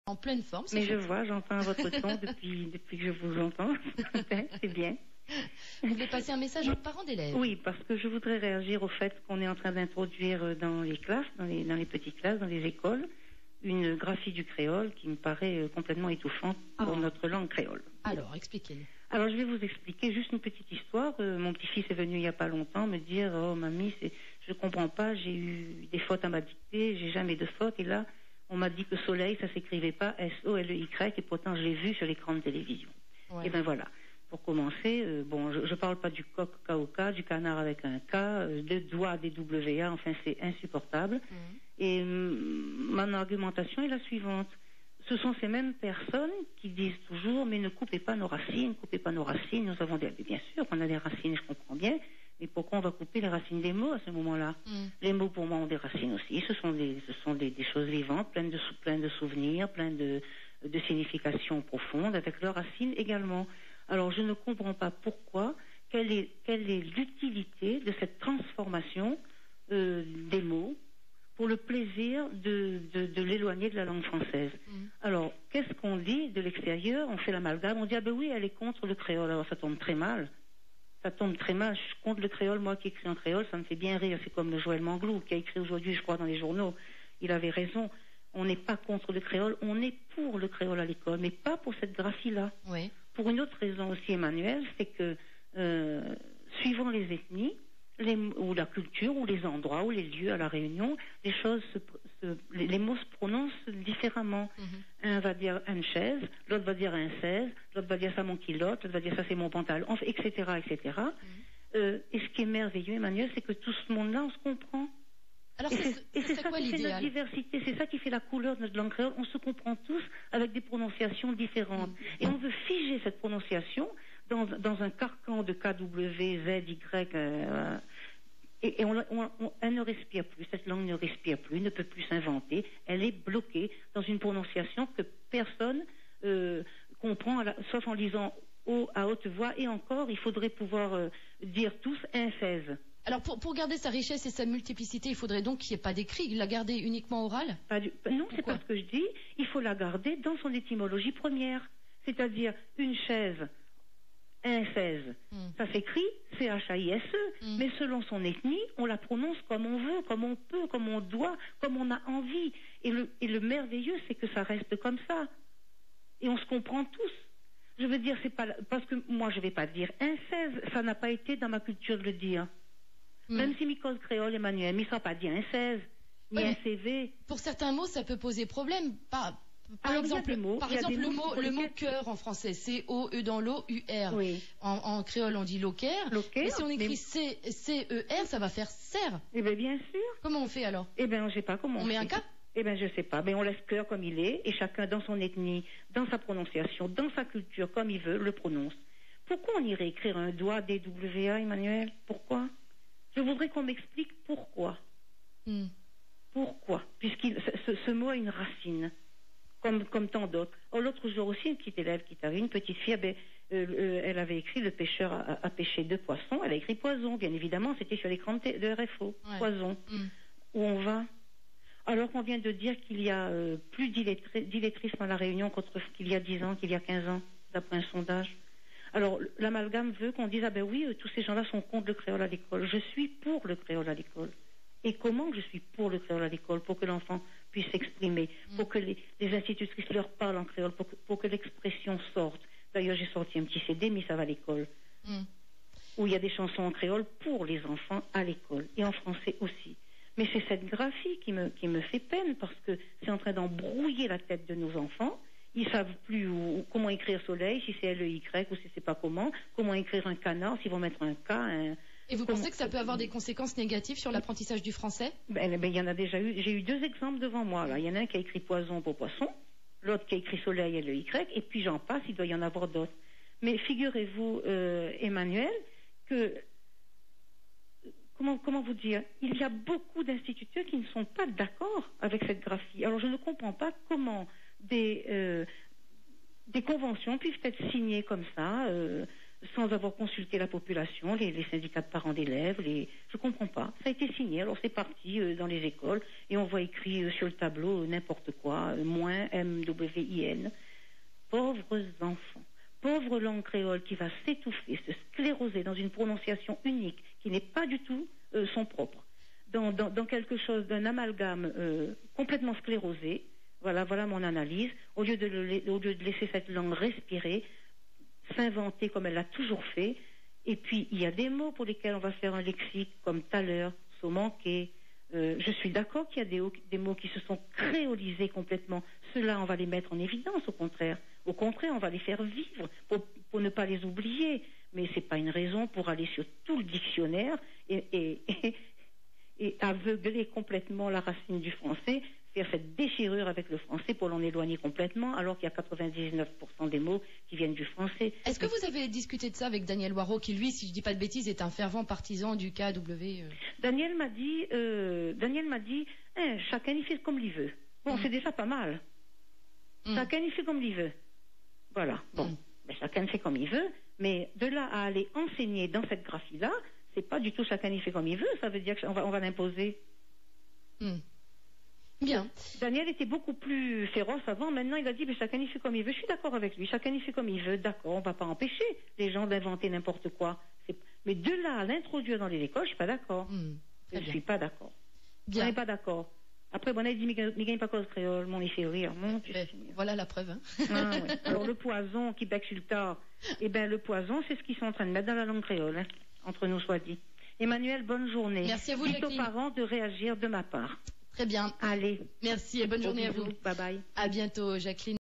En pleine forme. Mais je vois, j'entends votre ton depuis que je vous entends. C'est bien. Vous voulez passer un message aux parents d'élèves? Oui, parce que je voudrais réagir au fait qu'on est en train d'introduire dans les classes, dans les petites classes, dans les écoles, une graphie du créole qui me paraît complètement étouffante pour notre langue créole. Alors, expliquez-nous. Alors, je vais vous expliquer juste une petite histoire. Mon petit-fils est venu il n'y a pas longtemps me dire « Oh, mamie, je comprends pas, j'ai eu des fautes à ma dictée, j'ai jamais de fautes. » Et là, on m'a dit que soleil, ça s'écrivait pas S-O-L-E-Y, et pourtant je l'ai vu sur l'écran de télévision. Ouais. Et ben voilà. Pour commencer, je parle pas du coq K-O-K, du canard avec un K, de doigt des W-A, enfin c'est insupportable. Et mon argumentation est la suivante. Ce sont ces mêmes personnes qui disent toujours, mais ne coupez pas nos racines, nous avons bien sûr qu'on a des racines, je comprends bien, mais pourquoi on va couper les racines des mots à ce moment-là? Les mots pour moi ont des racines aussi, ce sont des choses vivantes, pleines de souvenirs, pleines de significations profondes, avec leurs racines également. Alors je ne comprends pas pourquoi, quelle est l'utilité de cette transformation des mots pour le plaisir de l'éloigner de la langue française. Alors, qu'est-ce qu'on dit de l'extérieur? On fait l'amalgame, on dit, ah ben oui, elle est contre le créole. Alors ça tombe très mal. Je suis contre le créole, moi qui écris en créole, ça me fait bien rire. C'est comme le Joël Manglou qui a écrit aujourd'hui, je crois, dans les journaux. Il avait raison. On n'est pas contre le créole, on est pour le créole à l'école, mais pas pour cette graphie-là. Oui. Pour une autre raison aussi, Emmanuel, c'est que suivant les ethnies, ou la culture, ou les endroits, ou les lieux à La Réunion, les mots se prononcent différemment. Un va dire une chaise, l'autre va dire un 16, l'autre va dire ça mon culotte, l'autre va dire ça c'est mon pantalon, etc., etc. Et ce qui est merveilleux, Emmanuel, c'est que tout ce monde-là, on se comprend. Alors et c'est ça quoi qui fait l'idéal? notre diversité, c'est ça qui fait la couleur de notre langue créole. On se comprend tous avec des prononciations différentes. Et on veut figer cette prononciation dans un carcan de K, W, Z, Y, et elle ne respire plus, cette langue ne respire plus, ne peut plus s'inventer, elle est bloquée dans une prononciation que personne comprend, sauf en lisant à haute voix, et encore, il faudrait pouvoir dire tous un 16. Alors pour garder sa richesse et sa multiplicité, il faudrait donc qu'il n'y ait pas d'écrit, la garder uniquement orale? Non, c'est pas ce que je dis, il faut la garder dans son étymologie première, c'est-à-dire une chaise, un 16, ça s'écrit C-H-A-I-S-E, mais selon son ethnie, on la prononce comme on veut, comme on peut, comme on doit, comme on a envie. Et le merveilleux, c'est que ça reste comme ça. Et on se comprend tous. Je veux dire, c'est pas parce que moi je vais pas dire un 16, ça n'a pas été dans ma culture de le dire. Même si Micose créole, Emmanuel, mais ça n'a pas dit un 16, ni un CV. Pour certains mots, ça peut poser problème. Par exemple, le mot cœur en français, C-O-E dans l'eau, U-R. Oui. En créole, on dit loquer. Mais si on écrit C-E-R, ça va faire serre. Eh bien sûr. Comment on fait alors? Eh bien, je sais pas comment on met un K? Eh bien, je sais pas. Mais on laisse cœur comme il est, et chacun dans son ethnie, dans sa prononciation, dans sa culture, comme il veut, le prononce. Pourquoi on irait écrire un doigt D-W-A, Emmanuel? Pourquoi? Je voudrais qu'on m'explique pourquoi. Pourquoi? Puisque ce mot a une racine, comme tant d'autres. L'autre jour aussi, une petite élève qui t'avait, une petite fille, elle avait écrit le pêcheur a pêché 2 poissons, elle a écrit poison, bien évidemment, c'était sur l'écran de RFO, poison. Où on va? Alors qu'on vient de dire qu'il y a plus d'illettrisme à La Réunion qu'il y a 10 ans, qu'il y a 15 ans, d'après un sondage. Alors, l'amalgame veut qu'on dise, ah ben oui, tous ces gens-là sont contre le créole à l'école. Je suis pour le créole à l'école. Et comment je suis pour le créole à l'école? Pour que l'enfant puisse s'exprimer, pour que les institutrices leur parlent en créole, pour que l'expression sorte. D'ailleurs, j'ai sorti un petit CD, mais ça va à l'école, où il y a des chansons en créole pour les enfants à l'école, et en français aussi. Mais c'est cette graphie qui me fait peine, parce que c'est en train d'embrouiller la tête de nos enfants. Ils savent plus comment écrire soleil, si c'est L-E-Y ou si c'est pas comment écrire un canard, s'ils vont mettre un K. Et vous pensez que ça peut avoir des conséquences négatives sur l'apprentissage du français? Il y en a déjà eu. J'ai eu 2 exemples devant moi, là. Il y en a un qui a écrit poison pour poisson, l'autre qui a écrit soleil L-E-Y, et puis j'en passe, il doit y en avoir d'autres. Mais figurez-vous, Emmanuel, que comment vous dire, il y a beaucoup d'instituteurs qui ne sont pas d'accord avec cette graphie. Alors je ne comprends pas comment des conventions puissent être signées comme ça, sans avoir consulté la population, les syndicats de parents d'élèves, je comprends pas. Ça a été signé, alors c'est parti dans les écoles, et on voit écrit sur le tableau n'importe quoi, moins MWIN. Pauvres enfants, pauvre langue créole qui va s'étouffer, se scléroser dans une prononciation unique, qui n'est pas du tout son propre, dans quelque chose d'un amalgame complètement sclérosé. Voilà mon analyse. Au lieu de laisser cette langue respirer, s'inventer comme elle l'a toujours fait. Et puis, il y a des mots pour lesquels on va faire un lexique, comme tout à l'heure, so manqué. Je suis d'accord qu'il y a des mots qui se sont créolisés complètement. Ceux-là, on va les mettre en évidence, au contraire. Au contraire, on va les faire vivre pour ne pas les oublier. Mais ce n'est pas une raison pour aller sur tout le dictionnaire et aveugler complètement la racine du français, faire cette déchirure avec le français pour l'en éloigner complètement, alors qu'il y a 99% des mots qui viennent du français. Est-ce que vous avez discuté de ça avec Daniel Waro, qui lui, si je ne dis pas de bêtises, est un fervent partisan du KW Daniel m'a dit, chacun y fait comme il veut. Bon, c'est déjà pas mal. Chacun y fait comme il veut. Voilà. Bon, ben, chacun fait comme il veut, mais de là à aller enseigner dans cette graphie-là, c'est pas du tout chacun y fait comme il veut. Ça veut dire qu'on va l'imposer. Bien. Daniel était beaucoup plus féroce avant. Maintenant, il a dit, chacun y fait comme il veut. Je suis d'accord avec lui. Chacun y fait comme il veut. D'accord, on ne va pas empêcher les gens d'inventer n'importe quoi. Mais de là à l'introduire dans les écoles, je suis pas d'accord. Je suis pas d'accord. Bien. On n'est pas d'accord. Après, bon, on a dit, mais gagne pas cause créole, mon fait rire. Voilà la preuve. Hein. Ouais. Alors, le poison qui bec sur le tard, le poison, c'est ce qu'ils sont en train de mettre dans la langue créole, hein, entre nous soit dit. Emmanuel, bonne journée. Merci à vous, Dites Jacqueline. aux parents de réagir de ma part. Très bien. Allez. Merci et bonne journée à vous. Bye bye. À bientôt, Jacqueline.